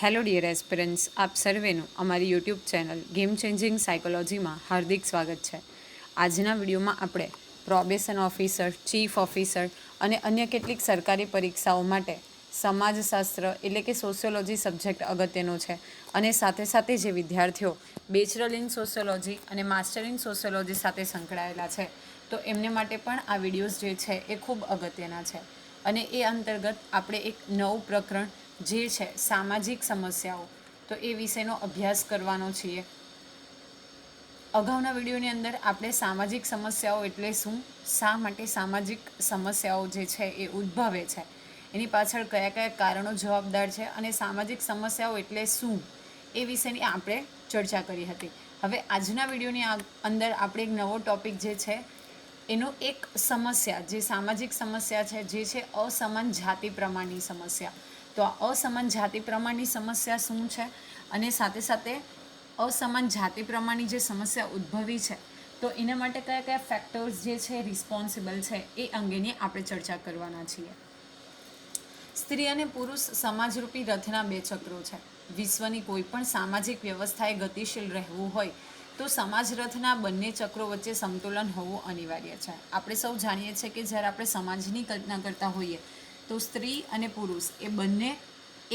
Hello dear aspirants, આપ સર્વેનું અમારી YouTube channel game changing સાયકોલોજીમાં હાર્દિક સ્વાગત છે. આજના વિડીયોમાં આપણે પ્રોબેશન ઓફિસર, ચીફ ઓફિસર અને અન્ય કેટલીક સરકારી પરીક્ષાઓ માટે સમાજશાસ્ત્ર એટલે કે સોશિયોલોજી સબ્જેક્ટ અગત્યનો છે અને સાથે સાથે જે વિદ્યાર્થીઓ બેચલર ઇન સોશિયોલોજી અને માસ્ટર ઇન સોશિયોલોજી સાથે સંકળાયેલા છે તો એમને માટે પણ આ વિડીયોઝ જે છે એ ખૂબ અગત્યના છે. અને એ અંતર્ગત આપણે એક નવું પ્રકરણ જે છે સામાજિક સમસ્યાઓ, તો એ વિષયનો અભ્યાસ કરવાનો છીએ. અગાઉના વિડીયોની અંદર આપણે સામાજિક સમસ્યાઓ એટલે શું, શા માટે સામાજિક સમસ્યાઓ જે છે એ ઉદ્ભવે છે, એની પાછળ કયા કયા કારણો જવાબદાર છે અને સામાજિક સમસ્યાઓ એટલે શું એ વિષયની આપણે ચર્ચા કરી હતી. હવે આજના વિડીયોની અંદર આપણે એક નવો ટૉપિક જે છે એનો એક સમસ્યા, જે સામાજિક સમસ્યા છે જે છે અસમાન જાતિ પ્રમાણની સમસ્યા. તો આ અસમાન જાતિ પ્રમાણની સમસ્યા શું છે અને સાથે સાથે અસમાન જાતિ પ્રમાણની જે સમસ્યા ઉદ્ભવી છે તો એના માટે કયા કયા ફેક્ટર્સ જે છે રિસ્પોન્સિબલ છે એ અંગેની આપણે ચર્ચા કરવાના છીએ. સ્ત્રી અને પુરુષ સમાજરૂપી રથના બે ચક્રો છે. વિશ્વની કોઈ પણ સામાજિક વ્યવસ્થાએ ગતિશીલ રહેવું હોય તો સમાજ રથના બંને ચક્રો વચ્ચે સંતુલન હોવું અનિવાર્ય છે. આપણે સૌ જાણીએ છીએ કે જ્યારે આપણે સમાજની કલ્પના કરતા હોઈએ તો સ્ત્રી અને પુરુષ એ બંને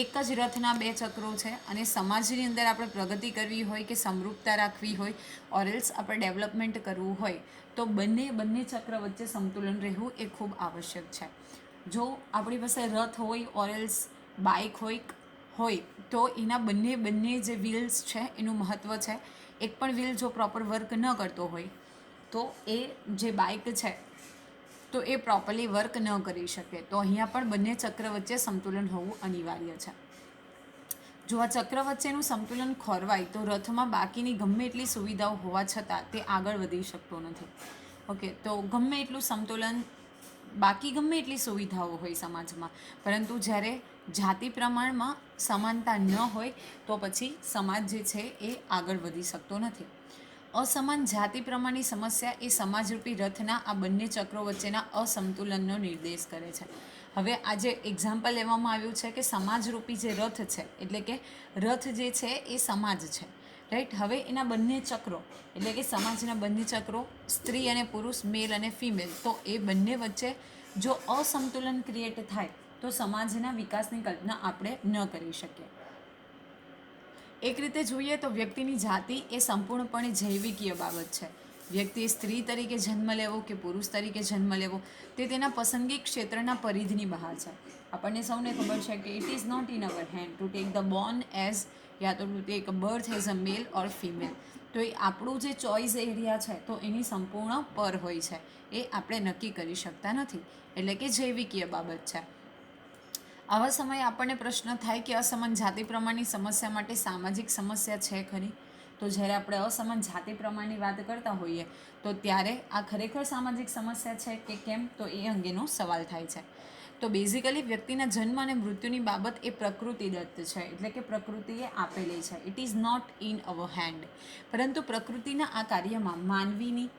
એક જ રથના બે ચક્રો છે અને સમાજની અંદર આપણે પ્રગતિ કરવી હોય કે સમરૂપતા રાખવી હોય ઓરેલ્સ આપણે ડેવલપમેન્ટ કરવું હોય તો બંને ચક્ર વચ્ચે સંતુલન રહેવું એ ખૂબ આવશ્યક છે. જો આપણી પાસે રથ હોય ઓરેલ્સ બાઇક હોય તો એના બંને જે વ્હીલ્સ છે એનું મહત્ત્વ છે. એક પણ વ્હીલ જો પ્રોપર વર્ક ન કરતો હોય તો એ જે બાઇક છે તો એ પ્રોપરલી વર્ક ન કરી શકે. તો અહીંયા પણ બંને ચક્ર વચ્ચે સંતુલન હોવું અનિવાર્ય છે. જો આ ચક્ર વચ્ચેનું સંતુલન ખોરવાય તો રથમાં બાકીની ગમે એટલી સુવિધાઓ હોવા છતાં તે આગળ વધી શકતો નથી. ઓકે, તો ગમે એટલું સંતુલન, બાકી ગમે એટલી સુવિધાઓ હોય સમાજમાં, પરંતુ જ્યારે જાતિ પ્રમાણમાં સમાનતા ન હોય તો પછી સમાજ જે છે એ આગળ વધી શકતો નથી. અસમાન જાતિ પ્રમાણની સમસ્યા એ સમાજરૂપી રથના આ બંને ચક્રો વચ્ચેના અસંતુલનનો નિર્દેશ કરે છે. હવે આ જે એક્ઝામ્પલ લેવામાં આવ્યું છે કે સમાજરૂપી જે રથ છે એટલે કે રથ જે છે એ સમાજ છે, રાઈટ. હવે એના બંને ચક્રો એટલે કે સમાજના બંને ચક્રો સ્ત્રી અને પુરુષ, મેલ અને ફિમેલ, તો એ બંને વચ્ચે જો અસંતુલન ક્રિએટ થાય તો સમાજના વિકાસની કલ્પના આપણે ન કરી શકીએ. એક રીતે જોઈએ તો વ્યક્તિની જાતિ એ સંપૂર્ણપણે જૈવિકીય બાબત છે. વ્યક્તિએ સ્ત્રી તરીકે જન્મ લેવો કે પુરુષ તરીકે જન્મ લેવો તે તેના પસંદગી ક્ષેત્રના પરિધિની બહાર છે. આપણને સૌને ખબર છે કે it is not in our hand to take the born as યા તો to take birth as a male or female. તો એ આપણું જે ચોઇસ એરિયા છે તો એની સંપૂર્ણ પર હોય છે, એ આપણે નક્કી કરી શકતા નથી, એટલે કે જૈવિકીય બાબત છે. આવા સમયે આપણને પ્રશ્ન થાય કે અસમાન જાતિ પ્રમાણની સમસ્યા માટે સામાજિક સમસ્યા છે ખરી? તો જ્યારે આપણે અસમાન જાતિ પ્રમાણની વાત કરતા હોઈએ તો ત્યારે આ ખરેખર સામાજિક સમસ્યા છે કે કેમ, તો એ અંગેનો સવાલ થાય છે. તો બેઝિકલી વ્યક્તિના જન્મ અને મૃત્યુની બાબત એ પ્રકૃતિદત્ત છે, એટલે કે પ્રકૃતિએ આપેલી છે. It is not in our hand. પરંતુ પ્રકૃતિના આ કાર્યમાં માનવીની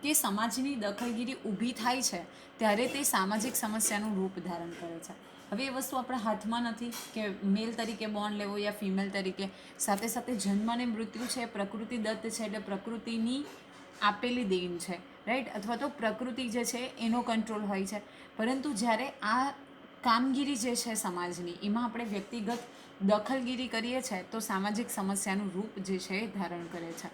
કે સમાજની દખલગીરી ઊભી થાય છે ત્યારે તે સામાજિક સમસ્યાનું રૂપ ધારણ કરે છે. હવે એ વસ્તુ આપણા હાથમાં નથી કે મેલ તરીકે બોર્ન લેવો યા ફિમેલ તરીકે. સાથે સાથે જન્મ અને મૃત્યુ છે પ્રકૃતિદત્ત છે, એટલે પ્રકૃતિની આપેલી દેન છે, રાઈટ. અથવા તો પ્રકૃતિ જે છે એનો કંટ્રોલ હોય છે. પરંતુ જ્યારે આ કામગીરી જે છે સમાજની, એમાં આપણે વ્યક્તિગત દખલગીરી કરીએ છીએ તો સામાજિક સમસ્યાનું રૂપ જે છે એ ધારણ કરે છે.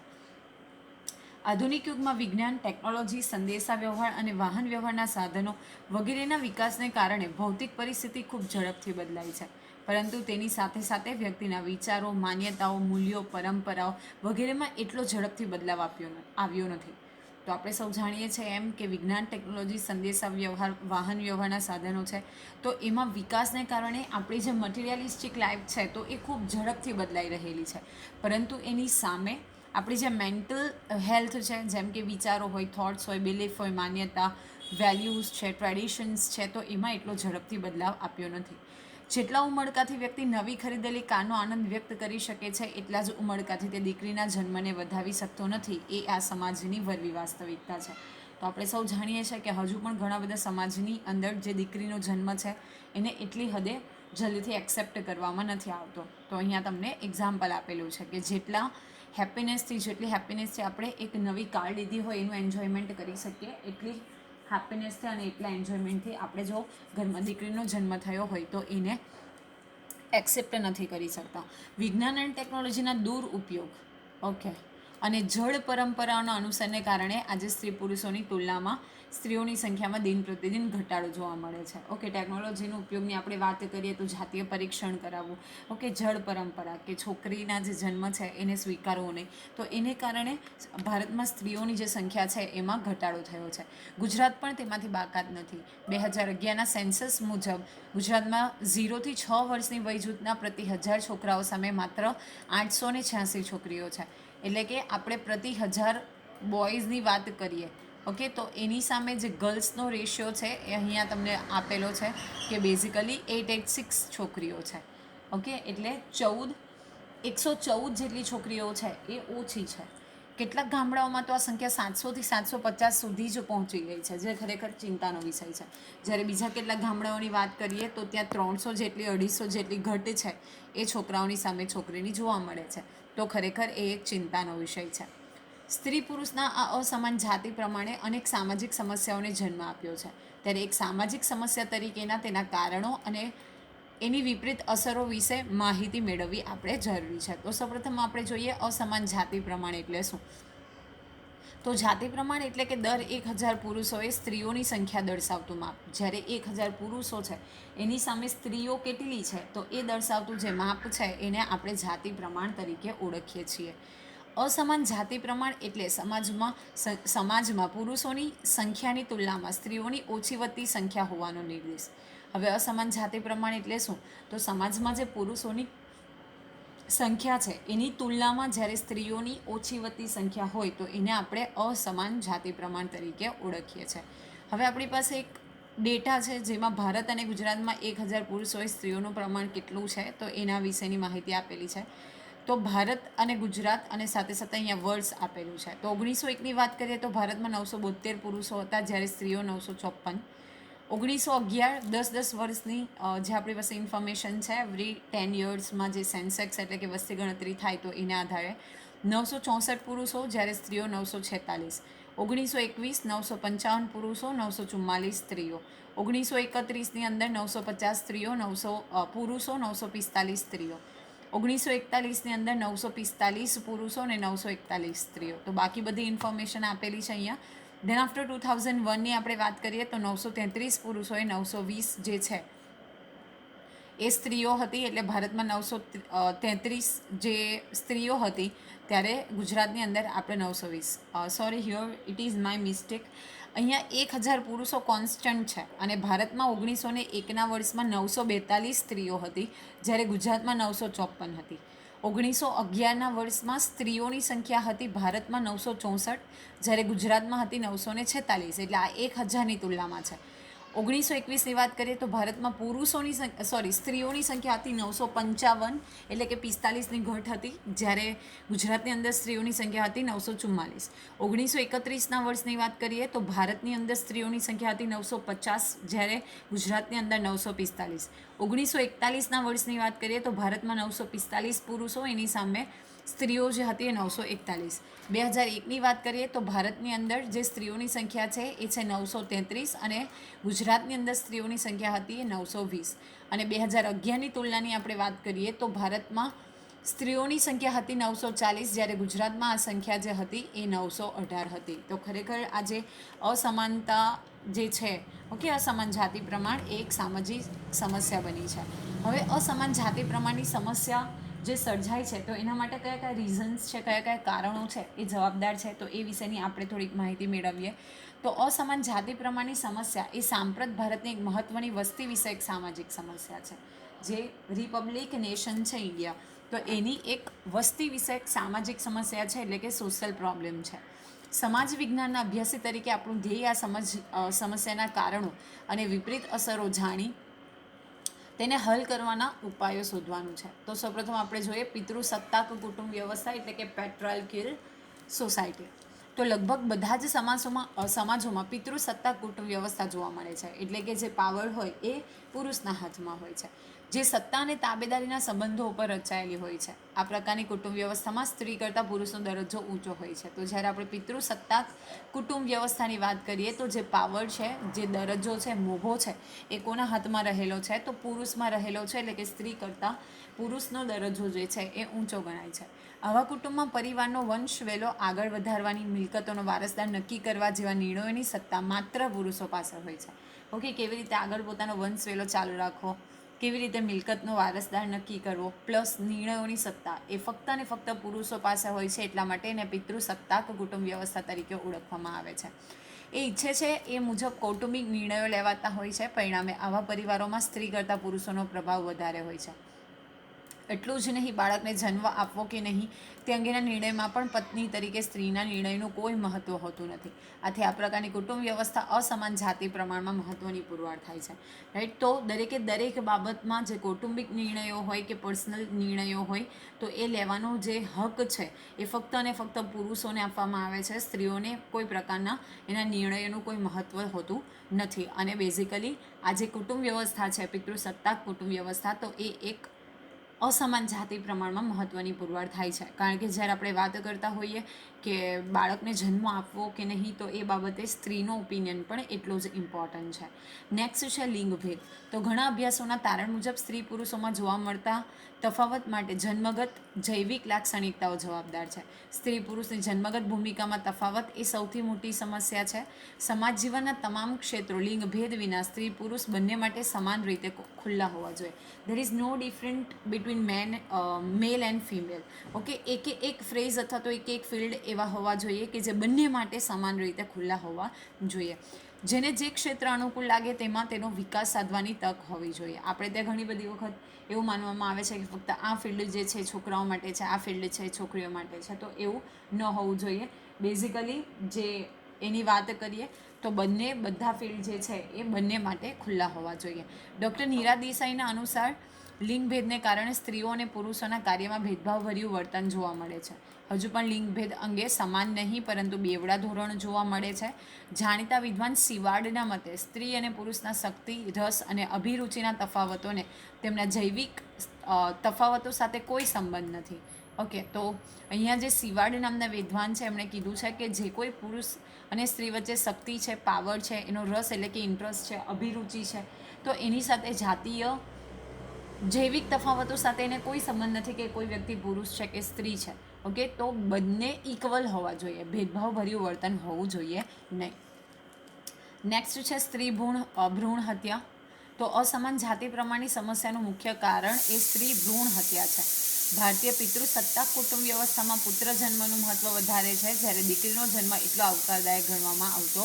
આધુનિક યુગમાં વિજ્ઞાન, ટેકનોલોજી, સંદેશા વ્યવહાર અને વાહન વ્યવહારના સાધનો વગેરેના વિકાસને કારણે ભૌતિક પરિસ્થિતિ ખૂબ ઝડપથી બદલાઈ છે. પરંતુ તેની સાથે સાથે વ્યક્તિના વિચારો, માન્યતાઓ, મૂલ્યો, પરંપરાઓ વગેરેમાં એટલો ઝડપથી બદલાવ આવ્યો નથી. તો આપણે સૌ જાણીએ છીએ એમ કે વિજ્ઞાન, ટેકનોલોજી, સંદેશા વ્યવહાર, વાહન વ્યવહારના સાધનો છે તો એમાં વિકાસને કારણે આપણી જે મટીરિયલિસ્ટિક લાઈફ છે તો એ ખૂબ ઝડપથી બદલાઈ રહેલી છે. પરંતુ એની સામે આપણી જે મેન્ટલ હેલ્થ છે, જેમ કે વિચારો હોય, થોટ્સ હોય, બિલીફ હોય, માન્યતા, વેલ્યુઝ છે, ટ્રેડિશન્સ છે, તો એમાં એટલો ઝડપથી બદલાવ આવ્યો નથી. જેટલા ઉમળકાથી વ્યક્તિ નવી ખરીદેલી કારનો આનંદ વ્યક્ત કરી શકે છે એટલા જ ઉમળકાથી તે દીકરીના જન્મને વધાવી શકતો નથી. એ આ સમાજની વરવી વાસ્તવિકતા છે. તો આપણે સૌ જાણીએ છીએ કે હજુ પણ ઘણા બધા સમાજની અંદર જે દીકરીનો જન્મ છે એને એટલી હદે જલ્દીથી એક્સેપ્ટ કરવામાં નથી આવતો. તો અહીંયા તમને એક્ઝામ્પલ આપેલું છે કે જેટલી હેપીનેસથી આપણે એક નવી કાર લીધી હોય એનું એન્જોયમેન્ટ કરી શકીએ, એટલી હેપીનેસથી અને એટલા એન્જોયમેન્ટથી આપણે જો ઘરમાં દીકરીનો જન્મ થયો હોય તો એને એક્સેપ્ટ નથી કરી શકતા. વિજ્ઞાન અને ટેકનોલોજીના દુરુપયોગ, ઓકે, અને જળ પરંપરાઓના અનુસરણને કારણે આજે સ્ત્રી પુરુષોની તુલનામાં સ્ત્રીઓની સંખ્યામાં દિન પ્રતિદિન ઘટાડો જોવા મળે છે. ઓકે, ટેકનોલોજીનો ઉપયોગની આપણે વાત કરીએ તો જાતીય પરીક્ષણ કરાવવું, ઓકે, જળ પરંપરા કે છોકરીના જે જન્મ છે એને સ્વીકારવો નહીં, તો એને કારણે ભારતમાં સ્ત્રીઓની જે સંખ્યા છે એમાં ઘટાડો થયો છે. ગુજરાત પણ તેમાંથી બાકાત નથી. 2011ના સેન્સસ મુજબ ગુજરાતમાં 0 થી 6 વર્ષની વય જૂથના પ્રતિ 1000 છોકરાઓ સામે માત્ર 886 છોકરીઓ છે. એટલે કે આપણે પ્રતિ 1000 બોયઝની વાત કરીએ, ઓકે, તો એની સામે જે ગર્લ્સનો રેશિયો છે એ અહીંયા તમને આપેલો છે કે બેઝિકલી 886 છોકરીઓ છે. ઓકે, એટલે 114 જેટલી છોકરીઓ છે એ ઓછી છે. કેટલાક ગામડાઓમાં તો આ સંખ્યા 700થી 750 સુધી જ પહોંચી ગઈ છે, જે ખરેખર ચિંતાનો વિષય છે. જ્યારે બીજા કેટલાક ગામડાઓની વાત કરીએ તો ત્યાં 300 જેટલી 250 જેટલી ઘટ છે એ છોકરાઓની સામે છોકરીની જોવા મળે છે. તો ખરેખર એ એક ચિંતાનો વિષય છે. સ્ત્રી પુરુષના આ અસમાન જાતિ પ્રમાણે અનેક સામાજિક સમસ્યાઓને જન્મ આપ્યો છે. ત્યારે એક સામાજિક સમસ્યા તરીકેના તેના કારણો અને એની વિપરીત અસરો વિશે માહિતી મેળવવી આપણે જરૂરી છે. તો સૌપ્રથમ આપણે જોઈએ અસમાન જાતિ પ્રમાણ એટલે શું. તો જાતિ પ્રમાણ એટલે કે દર 1000 પુરુષોએ સ્ત્રીઓની સંખ્યા દર્શાવતું માપ. જ્યારે 1000 પુરુષો છે એની સામે સ્ત્રીઓ કેટલી છે તો એ દર્શાવતું જે માપ છે એને આપણે જાતિ પ્રમાણ તરીકે ઓળખીએ છીએ. અસમાન જાતિ પ્રમાણ એટલે સમાજમાં પુરુષોની સંખ્યાની તુલનામાં સ્ત્રીઓની ઓછી વધતી સંખ્યા હોવાનો નિર્દેશ. હવે અસમાન જાતિ પ્રમાણ એટલે શું, તો સમાજમાં જે પુરુષોની સંખ્યા છે એની તુલનામાં જ્યારે સ્ત્રીઓની ઓછી વધતી સંખ્યા હોય તો એને આપણે અસમાન જાતિ પ્રમાણ તરીકે ઓળખીએ છીએ. હવે આપણી પાસે એક ડેટા છે જેમાં ભારત અને ગુજરાતમાં 1000 પુરુષોએ સ્ત્રીઓનું પ્રમાણ કેટલું છે તો એના વિશેની માહિતી આપેલી છે. તો ભારત અને ગુજરાત અને સાથે સાથે અહીંયા વર્ષ આપેલું છે. તો 1901ની વાત કરીએ તો ભારતમાં 972 પુરુષો હતા, જ્યારે સ્ત્રીઓ 954. 1911 10 વર્ષની જે આપણી પાસે ઇન્ફોર્મેશન છે, એવરી 10 યર્સમાં જે સેન્સેક્સ એટલે કે વસ્તી ગણતરી થાય તો એના આધારે 964 પુરુષો, જ્યારે સ્ત્રીઓ 946. 1921 955 પુરુષો, 944 સ્ત્રીઓ. 1931ની અંદર 950 સ્ત્રીઓ, 900 પુરુષો, 945 સ્ત્રીઓ. 1941ની અંદર 945 પુરુષો અને 941 સ્ત્રીઓ. તો બાકી બધી ઇન્ફોર્મેશન આપેલી છે અહીંયા. ધેન આફ્ટર 2001ની આપણે વાત કરીએ તો 933 પુરુષોએ 920 જે છે એ સ્ત્રીઓ હતી. એટલે ભારતમાં 933 જે સ્ત્રીઓ હતી ત્યારે ગુજરાતની અંદર આપણે 920. Sorry, here it is my mistake. અહીંયા 1000 પુરુષો કોન્સ્ટન્ટ છે અને ભારતમાં 1901ના વર્ષમાં 942 સ્ત્રીઓ હતી, જ્યારે ગુજરાતમાં 954 હતી. 1911ના વર્ષમાં સ્ત્રીઓની સંખ્યા હતી ભારતમાં 964, જ્યારે ગુજરાતમાં હતી 946. એટલે આ 1000ની તુલનામાં છે. 1921ની વાત કરીએ તો ભારતમાં સ્ત્રીઓની સંખ્યા હતી 955, એટલે કે 45ની ઘટ હતી, જ્યારે ગુજરાતની અંદર સ્ત્રીઓની સંખ્યા હતી 944. 1931ના વર્ષની વાત કરીએ તો ભારતની અંદર સ્ત્રીઓની સંખ્યા હતી 950, જ્યારે ગુજરાતની અંદર 945. 1941ના વર્ષની વાત કરીએ તો ભારતમાં 945 પુરુષો, એની સામે સ્ત્રીઓ જે હતી એ 941. 2001ની વાત કરીએ તો ભારતની અંદર જે સ્ત્રીઓની સંખ્યા છે એ છે 933 અને ગુજરાતની અંદર સ્ત્રીઓની સંખ્યા હતી એ 920. અને 2011ની તુલનાની આપણે વાત કરીએ તો ભારતમાં સ્ત્રીઓની સંખ્યા હતી 940, જ્યારે ગુજરાતમાં આ સંખ્યા જે હતી એ 918 હતી. તો ખરેખર આ જે અસમાનતા જે છે, ઓકે, અસમાન જાતિ પ્રમાણ એ એક સામાજિક સમસ્યા બની છે. હવે અસમાન જાતિ પ્રમાણની સમસ્યા જે સર્જાય છે તો એના માટે કયા કયા રીઝન્સ છે, કયા કયા કારણો છે એ જવાબદાર છે, તો એ વિશેની આપણે થોડીક માહિતી મેળવીએ. તો અસમાન જાતિ પ્રમાણની સમસ્યા એ સાંપ્રત ભારતની એક મહત્ત્વની વસ્તી વિષયક સામાજિક સમસ્યા છે. જે રિપબ્લિક નેશન છે ઇન્ડિયા, તો એની એક વસ્તી વિષયક સામાજિક સમસ્યા છે, એટલે કે સોશિયલ પ્રોબ્લેમ છે. સમાજ વિજ્ઞાનના અભ્યાસી તરીકે આપણું ધ્યેય આ સમસ્યાના કારણો અને વિપરીત અસરો જાણી તેને હલ કરવાના ઉપાયો શોધવાનું છે. તો સૌપ્રથમ આપણે જોઈએ પિતૃસત્તાક કુટુંબ વ્યવસ્થા, એટલે કે પેટ્રાર્કિયલ સોસાયટી. તો લગભગ બધા જ સમાજોમાં પિતૃસત્તાક કુટુંબ વ્યવસ્થા જોવા મળે છે, એટલે કે જે પાવર હોય એ પુરુષના હાથમાં હોય છે. જે સત્તા અને તાબેદારીના સંબંધો ઉપર રચાયેલી હોય છે. આ પ્રકારની કુટુંબ વ્યવસ્થામાં સ્ત્રી કરતાં પુરુષનો દરજ્જો ઊંચો હોય છે. તો જ્યારે આપણે પિતૃસત્તાક કુટુંબ વ્યવસ્થાની વાત કરીએ તો જે પાવર છે, જે દરજ્જો છે, મોભો છે, એ કોના હાથમાં રહેલો છે? તો પુરુષમાં રહેલો છે. એટલે કે સ્ત્રી કરતાં પુરુષનો દરજ્જો જે છે એ ઊંચો ગણાય છે. આવા કુટુંબમાં પરિવારનો વંશ વેલો આગળ વધારવાની, મિલકતોનો વારસદાર નક્કી કરવા જેવા નિર્ણયોની સત્તા માત્ર પુરુષો પાસે હોય છે. ઓકે, કેવી રીતે આગળ પોતાનો વંશ વેલો ચાલુ રાખવો, કેવી રીતે મિલકતનો વારસદાર નક્કી કરવો, પ્લસ નિર્ણયોની સત્તા એ ફક્ત અને ફક્ત પુરુષો પાસે હોય છે. એટલા માટે એને પિતૃસત્તાક કુટુંબ વ્યવસ્થા તરીકે ઓળખવામાં આવે છે. એ ઈચ્છે છે એ મુજબ કૌટુંબિક નિર્ણયો લેવાતા હોય છે. પરિણામે આવા પરિવારોમાં સ્ત્રી કરતાં પુરુષોનો પ્રભાવ વધારે હોય છે. એટલું જ નહીં, બાળકને જન્મ આપવો કે નહીં તે અંગેના નિર્ણયમાં પણ પત્ની તરીકે સ્ત્રીના નિર્ણયનું કોઈ મહત્ત્વ હોતું નથી. આથી આ પ્રકારની કુટુંબ વ્યવસ્થા અસમાન જાતિ પ્રમાણમાં મહત્ત્વની પુરવાર થાય છે. રાઈટ. તો દરેક બાબતમાં જે કૌટુંબિક નિર્ણયો હોય કે પર્સનલ નિર્ણયો હોય તો એ લેવાનો જે હક છે એ ફક્ત અને ફક્ત પુરુષોને આપવામાં આવે છે. સ્ત્રીઓને કોઈ પ્રકારના એના નિર્ણયોનું કોઈ મહત્ત્વ હોતું નથી. અને બેઝિકલી આ જે કુટુંબ વ્યવસ્થા છે, પિતૃસત્તાક કુટુંબ વ્યવસ્થા, તો એ એક અસમાન જાતિ પ્રમાણમાં મહત્ત્વની પુરવાર થાય છે. કારણ કે જ્યારે આપણે વાત કરતા હોઈએ કે બાળકને જન્મ આપવો કે નહીં, તો એ બાબતે સ્ત્રીનો ઓપિનિયન પણ એટલો જ ઇમ્પોર્ટન્ટ છે. નેક્સ્ટ છે લિંગભેદ. તો ઘણા અભ્યાસોના તારણ મુજબ સ્ત્રી પુરુષોમાં જોવા મળતા તફાવત માટે જન્મગત જૈવિક લાક્ષણિકતાઓ જવાબદાર છે. સ્ત્રી પુરુષની જન્મગત ભૂમિકામાં તફાવત એ સૌથી મોટી સમસ્યા છે. સમાજ જીવનના તમામ ક્ષેત્રો લિંગભેદ વિના સ્ત્રી પુરુષ બંને માટે સમાન રીતે ખુલ્લા હોવા જોઈએ. There is no different between male and female. Okay, એક ફ્રેઝ અથવા તો એક ફિલ્ડ એવા હોવા જોઈએ કે જે બંને માટે સમાન રીતે ખુલ્લા હોવા જોઈએ. જેને જે ક્ષેત્ર અનુકૂળ લાગે તેમાં તેનો વિકાસ સાધવાની તક હોવી જોઈએ. આપણે ત્યાં ઘણી બધી વખત એવું માનવામાં આવે છે કે ફક્ત આ ફિલ્ડ જે છે છોકરાઓ માટે છે, આ ફિલ્ડ છે છોકરીઓ માટે છે. તો એવું ન હોવું જોઈએ. બેઝિકલી જે એની વાત કરીએ તો બધા ફિલ્ડ જે છે એ બંને માટે ખુલ્લા હોવા જોઈએ. ડૉક્ટર નીરા દેસાઈના અનુસાર લિંગભેદને કારણે સ્ત્રીઓ અને પુરુષોના કાર્યમાં ભેદભાવભર્યું વર્તન જોવા મળે છે. હજુ પણ લિંગભેદ અંગે સમાન નહીં પરંતુ બેવડા ધોરણ જોવા મળે છે. જાણીતા વિદ્વાન સિવાર્ડના મતે સ્ત્રી અને પુરુષના શક્તિ, રસ અને અભિરુચિના તફાવતોને તેમના જૈવિક તફાવતો સાથે કોઈ સંબંધ નથી. ઓકે, તો અહીંયા જે સિવાર્ડ નામના વિદ્વાન છે એમણે કીધું છે કે જે કોઈ પુરુષ અને સ્ત્રી વચ્ચે શક્તિ છે, પાવર છે, એનો રસ એટલે કે ઇન્ટરેસ્ટ છે, અભિરુચિ છે, તો એની સાથે જાતીય જૈવિક તફાવતો સાથે એને કોઈ સંબંધ નથી કે કોઈ વ્યક્તિ પુરુષ છે કે સ્ત્રી છે. ઓકે, તો બંને ઇક્વલ હોવા જોઈએ, ભેદભાવભર્યું વર્તન હોવું જોઈએ નહીં. નેક્સ્ટ છે ભ્રૂણ હત્યા. તો અસમાન જાતિ પ્રમાણની સમસ્યાનું મુખ્ય કારણ એ સ્ત્રી ભ્રૂણ હત્યા છે. ભારતીય પિતૃસત્તાક કુટુંબ વ્યવસ્થામાં પુત્ર જન્મનું મહત્ત્વ વધારે છે, જ્યારે દીકરીનો જન્મ એટલો આવકારદાયક ગણવામાં આવતો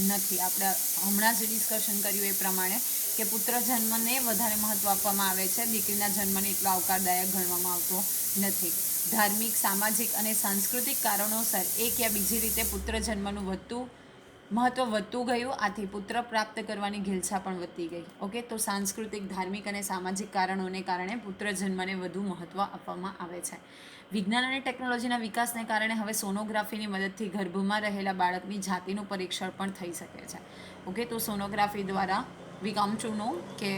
નથી. આપણે હમણાં જ ડિસ્કશન કર્યું એ પ્રમાણે કે પુત્ર જન્મને વધારે મહત્ત્વ આપવામાં આવે છે, દીકરીના જન્મને એટલો આવકારદાયક ગણવામાં આવતો નથી. ધાર્મિક, સામાજિક અને સાંસ્કૃતિક કારણોસર એક યા બીજી રીતે પુત્ર જન્મનું મહત્ત્વ વધતું ગયું. આથી પુત્ર પ્રાપ્ત કરવાની ઘેલછા પણ વધતી ગઈ. ઓકે, તો સાંસ્કૃતિક, ધાર્મિક અને સામાજિક કારણોને કારણે પુત્ર જન્મને વધુ મહત્ત્વ આપવામાં આવે છે. વિજ્ઞાન અને ટેકનોલોજીના વિકાસને કારણે હવે સોનોગ્રાફીની મદદથી ગર્ભમાં રહેલા બાળકની જાતિનું પરીક્ષણ પણ થઈ શકે છે. ઓકે, તો સોનોગ્રાફી દ્વારા વી કમ ટુ નો કે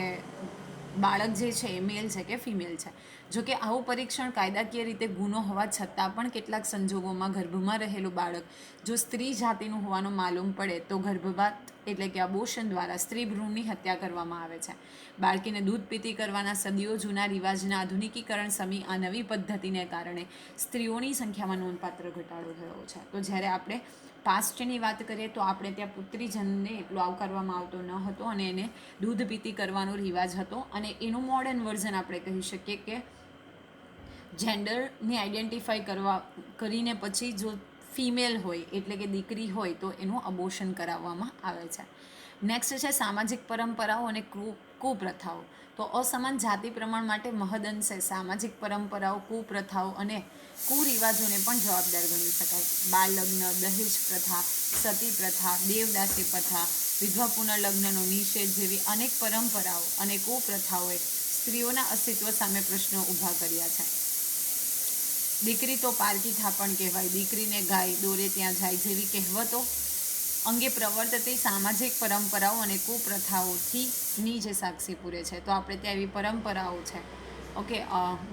બાળક જે છે એ મેલ છે કે ફિમેલ છે. જો કે આવું પરીક્ષણ કાયદાકીય રીતે ગુનો હોવા છતાં પણ કેટલાક સંજોગોમાં ગર્ભમાં રહેલું બાળક જો સ્ત્રી જાતિનું હોવાનું માલુમ પડે તો ગર્ભપાત એટલે કે અબોર્શન દ્વારા સ્ત્રી ભ્રૂણની હત્યા કરવામાં આવે છે. બાળકીને દૂધ પીતી કરવાના સદીઓ જૂના રિવાજના આધુનિકીકરણ સમી આ નવી પદ્ધતિને કારણે સ્ત્રીઓની સંખ્યામાં નોંધપાત્ર ઘટાડો થયો છે. તો જ્યારે આપણે પાસ્ટની વાત કરીએ તો આપણે ત્યાં પુત્રીજનને એટલો આવકારવામાં આવતો ન હતો અને એને દૂધ પીતી કરવાનો રિવાજ હતો. અને એનું મોડર્ન વર્ઝન આપણે કહી શકીએ કે જેન્ડરને આઈડેન્ટિફાઈ કરીને પછી જો ફિમેલ હોય એટલે કે દીકરી હોય તો એનું અબોર્શન કરાવવામાં આવે છે. નેક્સ્ટ છે સામાજિક પરંપરાઓ અને કુપ્રથાઓ. તો અસમાન જાતિ પ્રમાણ માટે મહદઅંશે સામાજિક પરંપરાઓ, કુપ્રથાઓ અને કુરિવાજોને પણ જવાબદાર ગણી શકાય. બાળ લગ્ન, દહેજ પ્રથા, સતી પ્રથા, દેવદાસી પ્રથા, વિધવા પુનર્લગ્નનો નિષેધ જેવી અનેક પરંપરાઓ અને કુપ્રથાઓએ સ્ત્રીઓના અસ્તિત્વ સામે પ્રશ્નો ઊભા કર્યા છે. દીકરી તો પારકી થાપણ કહેવાય, દીકરીને ગાય દોરે ત્યાં જાય જેવી કહેવતો અંગે પ્રવર્તતી સામાજિક પરંપરાઓ અને કુપ્રથાઓથી નીચે સાક્ષી પૂરે છે. તો આપણે ત્યાં એવી પરંપરાઓ છે, ઓકે,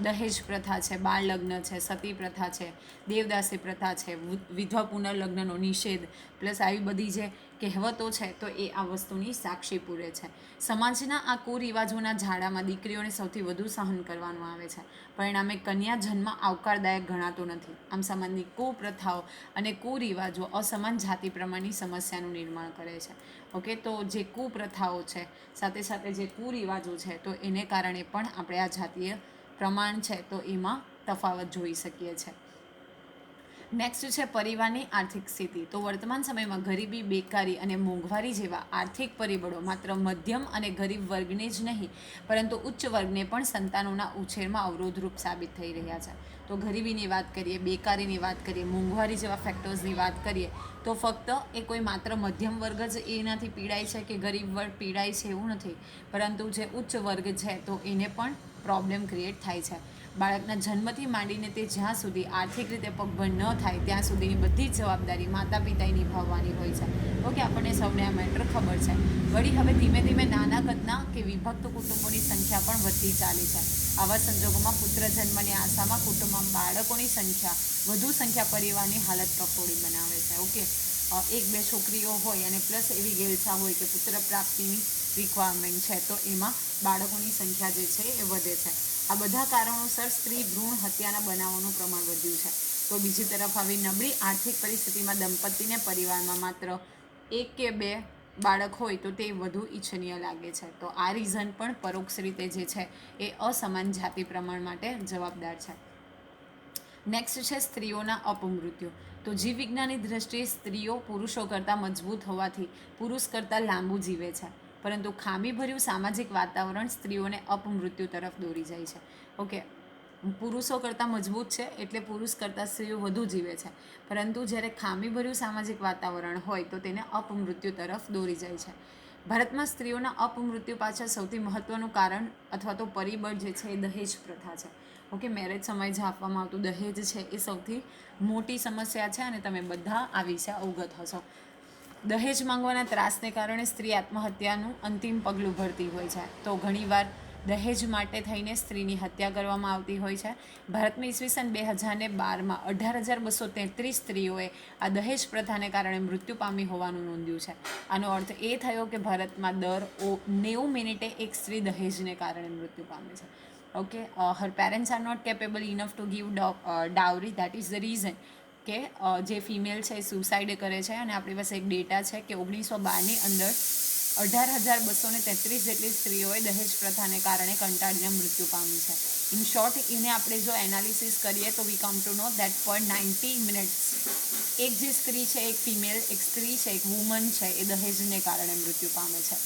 દહેજ પ્રથા છે, બાળ લગ્ન છે, સતી પ્રથા છે, દેવદાસી પ્રથા છે, વિધવા પુનર્લગ્નનો નિષેધ, પ્લસ આવી બધી જે કહેવતો છે તો એ આ વસ્તુની સાક્ષી પૂરે છે. સમાજના આ કુરિવાજોના ઝાડામાં દીકરીઓને સૌથી વધુ સહન કરવાનું આવે છે. પરિણામે કન્યા જન્મ આવકારદાયક ગણાતો નથી. આમ સમાજની કુપ્રથાઓ અને કુરિવાજો અસમાન જાતિ પ્રમાણની સમસ્યાનું નિર્માણ કરે છે. ઓકે, તો જે કુપ્રથાઓ છે સાથે સાથે જે કુરિવાજો છે તો એને કારણે પણ આપણે આ જાતીય પ્રમાણ છે તો એમાં તફાવત જોઈ શકીએ છીએ. નેક્સ્ટ છે પરિવારની આર્થિક સ્થિતિ. તો વર્તમાન સમયમાં ગરીબી, બેકારી અને મોંઘવારી જેવા આર્થિક પરિબળો માત્ર મધ્યમ અને ગરીબ વર્ગને જ નહીં પરંતુ ઉચ્ચ વર્ગને પણ સંતાનોના ઉછેરમાં અવરોધરૂપ સાબિત થઈ રહ્યા છે. તો ગરીબીની વાત કરીએ, બેકારીની વાત કરીએ, મોંઘવારી જેવા ફેક્ટર્સની વાત કરીએ તો ફક્ત એ કોઈ માત્ર મધ્યમ વર્ગ જ એનાથી પીડાય છે કે ગરીબ વર્ગ પીડાય છે એવું નથી, પરંતુ જે ઉચ્ચ વર્ગ છે તો એને પણ પ્રોબ્લેમ ક્રિએટ થાય છે. બાળકના જન્મથી માંડીને તે જ્યાં સુધી આર્થિક રીતે પગભર ન થાય ત્યાં સુધીની બધી જ જવાબદારી માતા પિતાએ નિભાવવાની હોય છે. ઓકે, આપણને સૌને આ મેટર ખબર છે. વળી હવે ધીમે ધીમે નાના કદના કે વિભક્ત કુટુંબોની સંખ્યા પણ વધતી ચાલી છે. આવા સંજોગોમાં પુત્ર જન્મની આશામાં કુટુંબમાં બાળકોની વધુ સંખ્યા પરિવારની હાલત કફોડી બનાવે છે. ઓકે, એક બે છોકરીઓ હોય અને પ્લસ એવી ગેલછા હોય કે પુત્ર પ્રાપ્તિની રિક્વાયરમેન્ટ છે તો એમાં બાળકોની સંખ્યા જે છે એ વધે છે. આ બધા કારણોસર સ્ત્રી ભ્રૂણ હત્યાના બનાવોનું પ્રમાણ વધ્યું છે. તો બીજી તરફ આવી નબળી આર્થિક પરિસ્થિતિમાં દંપતીને પરિવારમાં માત્ર એક કે બે બાળક હોય તો તે વધુ ઈચ્છનીય લાગે છે. તો આ રીઝન પણ પરોક્ષ રીતે જે છે એ અસમાન જાતિ પ્રમાણ માટે જવાબદાર છે. નેક્સ્ટ છે સ્ત્રીઓના અપમૃત્યુ. તો જીવ વિજ્ઞાનની દ્રષ્ટિએ સ્ત્રીઓ પુરુષો કરતાં મજબૂત હોવાથી પુરુષ કરતાં લાંબુ જીવે છે, પરંતુ ખામીભર્યું સામાજિક વાતાવરણ સ્ત્રીઓને અપમૃત્યુ તરફ દોરી જાય છે. ઓકે, પુરુષો કરતાં મજબૂત છે એટલે પુરુષ કરતાં સ્ત્રીઓ વધુ જીવે છે, પરંતુ જ્યારે ખામીભર્યું સામાજિક વાતાવરણ હોય તો તેને અપમૃત્યુ તરફ દોરી જાય છે. ભારતમાં સ્ત્રીઓના અપમૃત્યુ પાછળ સૌથી મહત્ત્વનું કારણ અથવા તો પરિબળ જે છે એ દહેજ પ્રથા છે. ઓકે, મેરેજ સમયે જે આપવામાં આવતું દહેજ છે એ સૌથી મોટી સમસ્યા છે અને તમે બધા આ વિશે અવગત હશો. દહેજ માંગવાના ત્રાસને કારણે સ્ત્રી આત્મહત્યાનું અંતિમ પગલું ભરતી હોય છે. તો ઘણીવાર દહેજ માટે થઈને સ્ત્રીની હત્યા કરવામાં આવતી હોય છે. ભારતમાં ઈસવીસન 2012માં 18,233 સ્ત્રીઓએ આ દહેજ પ્રથાને કારણે મૃત્યુ પામી હોવાનું નોંધ્યું છે. આનો અર્થ એ થયો કે ભારતમાં દર 90 મિનિટે એક સ્ત્રી દહેજને કારણે મૃત્યુ પામે છે. Okay, her parents are not capable enough to give dowry, that is the reason કે જે ફિમેલ છે એ સુસાઇડ કરે છે. અને આપણી પાસે એક ડેટા છે કે 1912ની અંદર 18,233 જેટલી સ્ત્રીઓએ દહેજ પ્રથાને કારણે કંટાળીને મૃત્યુ પામી છે. ઇન શોર્ટ, એને આપણે જો એનાલિસિસ કરીએ તો વી કમ ટુ નો દેટ પર 90 મિનિટ્સ એક જે સ્ત્રી છે, એક ફિમેલ, એક સ્ત્રી છે, એક વુમન છે એ દહેજને કારણે મૃત્યુ પામે છે.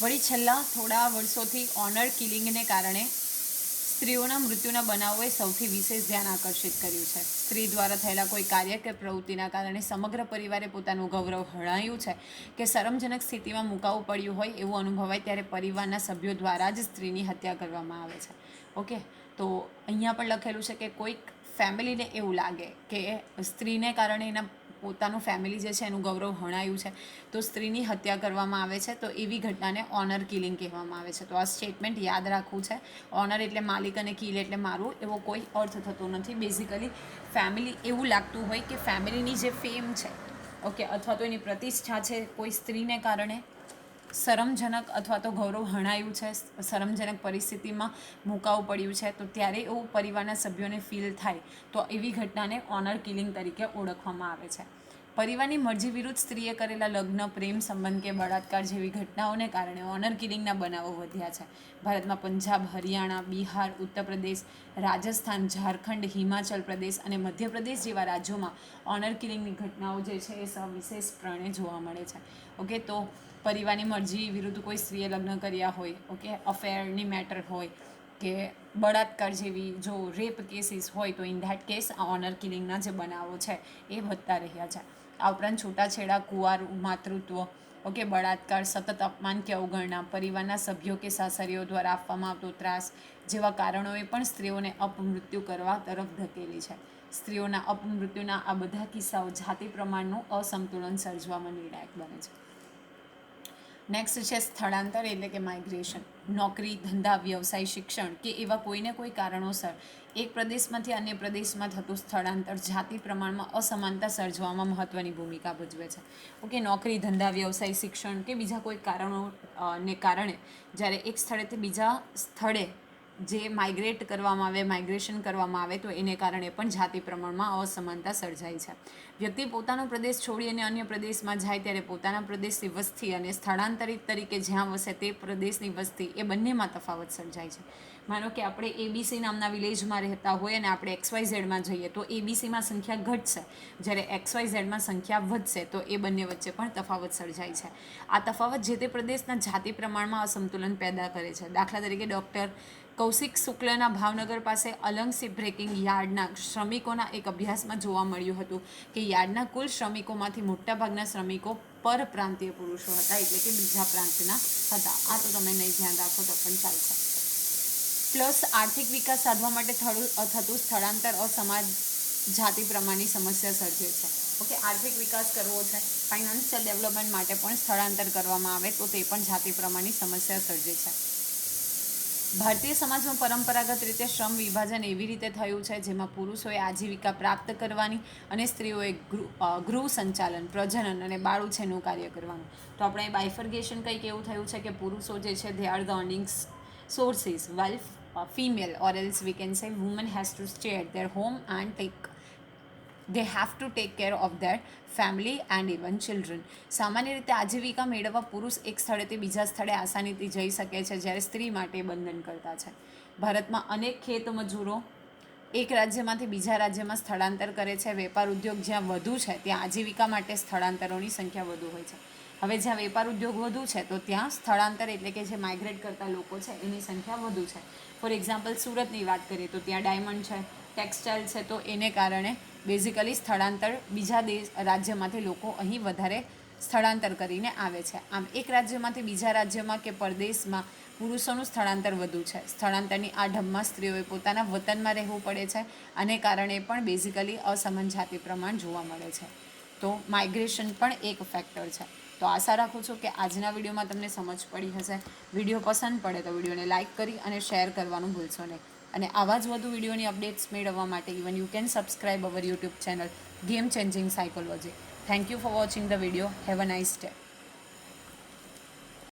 વળી છેલ્લા થોડા વર્ષોથી ઓનર કિલિંગને કારણે સ્ત્રીઓના મૃત્યુના બનાવોએ સૌથી વિશેષ ધ્યાન આકર્ષિત કર્યું છે. સ્ત્રી દ્વારા થયેલા કોઈ કાર્ય કે પ્રવૃત્તિના કારણે સમગ્ર પરિવારે પોતાનું ગૌરવ હણાયું છે કે શરમજનક સ્થિતિમાં મુકાવવું પડ્યું હોય એવું અનુભવાય ત્યારે પરિવારના સભ્યો દ્વારા જ સ્ત્રીની હત્યા કરવામાં આવે છે. ઓકે, તો અહીંયા પણ લખેલું છે કે કોઈક ફેમિલીને એવું લાગે કે સ્ત્રીને કારણે એના પોતાનું ફેમિલી જે છે એનું ગૌરવ હણાયું છે તો સ્ત્રીની હત્યા કરવામાં આવે છે. તો એવી ઘટનાને ઓનર કિલિંગ કહેવામાં આવે છે. તો આ સ્ટેટમેન્ટ યાદ રાખવું છે. ઓનર એટલે માલિક અને કિલ એટલે મારું, એવો કોઈ અર્થ થતો નથી. બેઝિકલી ફેમિલી એવું લાગતું હોય કે ફેમિલીની જે ફેમ છે, ઓકે, અથવા તો એની પ્રતિષ્ઠા છે કોઈ સ્ત્રીને કારણે શરમજનક અથવા તો ગૌરવ હણાયું છે, શરમજનક પરિસ્થિતિમાં મુકાવવું પડ્યું છે, તો ત્યારે એવું પરિવારના સભ્યોને ફીલ થાય તો એવી ઘટનાને ઓનર કિલિંગ તરીકે ઓળખવામાં આવે છે. પરિવારની મરજી વિરુદ્ધ સ્ત્રીએ કરેલા લગ્ન, પ્રેમ સંબંધ કે બળાત્કાર જેવી ઘટનાઓને કારણે ઓનર કિલિંગના બનાવો વધ્યા છે. ભારતમાં પંજાબ, હરિયાણા, બિહાર, ઉત્તર પ્રદેશ, રાજસ્થાન, ઝારખંડ, હિમાચલ પ્રદેશ અને મધ્યપ્રદેશ જેવા રાજ્યોમાં ઓનર કિલિંગની ઘટનાઓ જે છે એ સવિશેષપણે જોવા મળે છે. ઓકે, તો પરિવારની મરજી વિરુદ્ધ કોઈ સ્ત્રીએ લગ્ન કર્યા હોય, ઓકે, અફેરની મેટર હોય કે બળાત્કાર જેવી જો રેપ કેસીસ હોય તો ઇન ધેટ કેસ આ ઓનર કિલિંગના જે બનાવો છે એ વધતા રહ્યા છે. આ ઉપરાંત છૂટાછેડા, કુંવારું માતૃત્વ, ઓકે, બળાત્કાર, સતત અપમાન કે અવગણના, પરિવારના સભ્યો કે સાસરીઓ દ્વારા આપવામાં આવતો ત્રાસ જેવા કારણોએ પણ સ્ત્રીઓને અપમૃત્યુ કરવા તરફ ધકેલી છે. સ્ત્રીઓના અપમૃત્યુના આ બધા કિસ્સાઓ જાતિ પ્રમાણનું અસંતુલન સર્જવામાં નિર્ણાયક બને છે. નેક્સ્ટ છે સ્થળાંતર એટલે કે માઇગ્રેશન. નોકરી, ધંધા, વ્યવસાય, શિક્ષણ કે એવા કોઈને કોઈ કારણોસર એક પ્રદેશમાંથી અન્ય પ્રદેશમાં થતું સ્થળાંતર જાતિ પ્રમાણમાં અસમાનતા સર્જવામાં મહત્ત્વની ભૂમિકા ભજવે છે. ઓકે, નોકરી, ધંધા, વ્યવસાય, શિક્ષણ કે બીજા કોઈ કારણો ને કારણે જ્યારે એક સ્થળેથી બીજા સ્થળે જે માઇગ્રેટ કરવામાં આવે, માઇગ્રેશન કરવામાં આવે તો એને કારણે પણ જાતિ પ્રમાણમાં અસમાનતા સર્જાય છે. વ્યક્તિ પોતાનો પ્રદેશ છોડી અને અન્ય પ્રદેશમાં જાય ત્યારે પોતાના પ્રદેશની વસ્તી અને સ્થળાંતરિત તરીકે જ્યાં વસે તે પ્રદેશની વસ્તી એ બંનેમાં તફાવત સર્જાય છે. માનો કે આપણે એબીસી નામના વિલેજમાં રહેતા હોય અને આપણે XYZમાં જઈએ તો એબીસીમાં સંખ્યા ઘટશે, જ્યારે XYZમાં સંખ્યા વધશે તો એ બંને વચ્ચે પણ તફાવત સર્જાય છે. આ તફાવત જે તે પ્રદેશના જાતિ પ્રમાણમાં અસંતુલન પેદા કરે છે. દાખલા તરીકે ડૉક્ટર કૌશિક શુક્લના ભાવનગર પાસે અલંગ શિપ બ્રેકિંગ યાર્ડના શ્રમિકોના એક અભ્યાસમાં જોવા મળ્યું હતું કે યાર્ડના કુલ શ્રમિકોમાંથી મોટાભાગના શ્રમિકો પરપ્રાંતીય પુરુષો હતા, એટલે કે બીજા પ્રાંતના હતા. આ તો તમે નહીં ધ્યાન રાખો તો પણ ચાલશે. પ્લસ આર્થિક વિકાસ સાધવા માટે થતું સ્થળાંતર સમાજ જાતિ પ્રમાણની સમસ્યા સર્જે છે. ઓકે, આર્થિક વિકાસ કરવો છે, ફાઇનાન્શિયલ ડેવલપમેન્ટ માટે પણ સ્થળાંતર કરવામાં આવે તો તે પણ જાતિ પ્રમાણની સમસ્યા સર્જે છે. ભારતીય સમાજમાં પરંપરાગત રીતે શ્રમ વિભાજન એવી રીતે થયું છે જેમાં પુરુષોએ આજીવિકા પ્રાપ્ત કરવાની અને સ્ત્રીઓએ ગૃહ સંચાલન, પ્રજનન અને બાળ ઉછેરનું કાર્ય કરવાનું. તો આપણે બાયફર્ગેશન કંઈક એવું થયું છે કે પુરુષો જે છે they are the earning sources while female or else we can say woman has to stay at their home and they have to take care of their family and even children. સામાન્ય રીતે આજીવિકા મેળવવા પુરુષ એક સ્થળેથી બીજા સ્થળે આસાનીથી જઈ શકે છે, જ્યારે સ્ત્રી માટે બંધન કરતા છે. ભારતમાં અનેક ખેત મજૂરો એક રાજ્યમાંથી બીજા રાજ્યમાં સ્થળાંતર કરે છે. વેપાર ઉદ્યોગ જ્યાં વધુ છે ત્યાં આજીવિકા માટે સ્થળાંતરોની સંખ્યા વધુ હોય છે. હવે જ્યાં વેપાર ઉદ્યોગ વધુ છે તો ત્યાં સ્થળાંતર એટલે કે જે માઇગ્રેટ કરતા લોકો છે એની સંખ્યા વધુ છે. ફોર એક્ઝામ્પલ સુરતની વાત કરીએ તો ત્યાં ડાયમંડ છે, ટેક્સટાઇલ છે, તો એને કારણે બેઝિકલી સ્થળાંતર બીજા રાજ્યમાંથી લોકો અહીં વધારે સ્થળાંતર કરીને આવે છે. આમ એક રાજ્યમાંથી બીજા રાજ્યમાં કે પરદેશમાં પુરુષોનું સ્થળાંતર વધુ છે. સ્થળાંતરની આ ઢબમાં સ્ત્રીઓએ પોતાના વતનમાં રહેવું પડે છે. આને કારણે પણ બેઝિકલી અસમાન જાતિ પ્રમાણ જોવા મળે છે. તો માઇગ્રેશન પણ એક ફેક્ટર છે. તો આશા રાખું છું કે આજના વિડીયોમાં તમને સમજ પડી હશે. વિડીયો પસંદ પડે તો વિડીયોને લાઇક કરી અને શેર કરવાનું ભૂલશો નહીં. અને આવા જ વધુ વિડીયોની અપડેટ્સ મેળવવા માટે even you can subscribe our YouTube channel game changing psychology. Thank you for watching the video. Have a nice day.